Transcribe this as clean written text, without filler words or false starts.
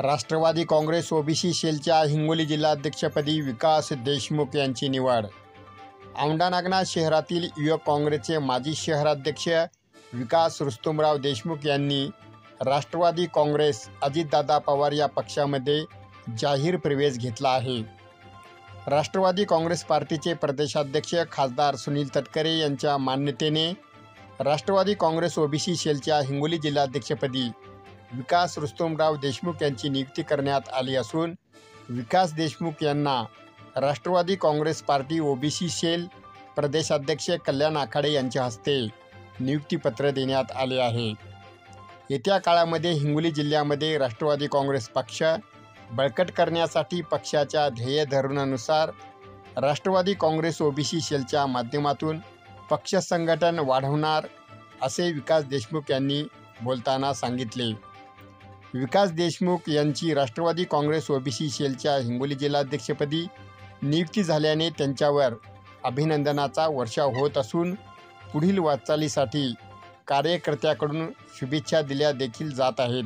Rashtrawadi Congress OBC सेलच्या हिंगोली जिल्हाध्यक्षपदी विकास देशमुख यांची निवड। औंढा नागनाथ शहरातील युवक काँग्रेसचे माजी शहराध्यक्ष विकास रुस्तुमराव देशमुख यांनी राष्ट्रवादी काँग्रेस अजितदादा पवार या पक्षामध्ये जाहीर प्रवेश घेतला आहे। राष्ट्रवादी काँग्रेस पार्टीचे प्रदेशाध्यक्ष खासदार सुनील तटकरे यांच्या मान्यतेने राष्ट्रवादी काँग्रेस ओबीसी सेलच्या हिंगोली जिल्हाध्यक्षपदी विकास रुस्तुमराव देशमुख यांची नियुक्ती करण्यात आली असून विकास देशमुख यांना Rashtravadi Congress party OBC cell प्रदेशाध्यक्ष कल्याण आखाडे यांच्या हस्ते नियुक्तीपत्र देण्यात आले आहे। येत्या काळामध्ये हिंगोली जिल्ह्यामध्ये राष्ट्रवादी काँग्रेस पक्ष बळकट करण्यासाठी पक्षाच्या ध्येय धोरणानुसार राष्ट्रवादी काँग्रेस ओबीसी सेलच्या माध्यमातून पक्ष संघटन वाढवणार असे विकास देशमुख यांनी बोलताना सांगितले। विकास देशमुख यांची राष्ट्रवादी काँग्रेस ओबीसी सेलच्या हिंगोली जिल्हाध्यक्षपदी नियुक्ती झाल्याने त्यांच्यावर अभिनंदनाचा वर्षाव होत असून पुढील वाटचालीसाठी कार्यकर्त्याकडून शुभेच्छा दिल्या देखील जात आहेत।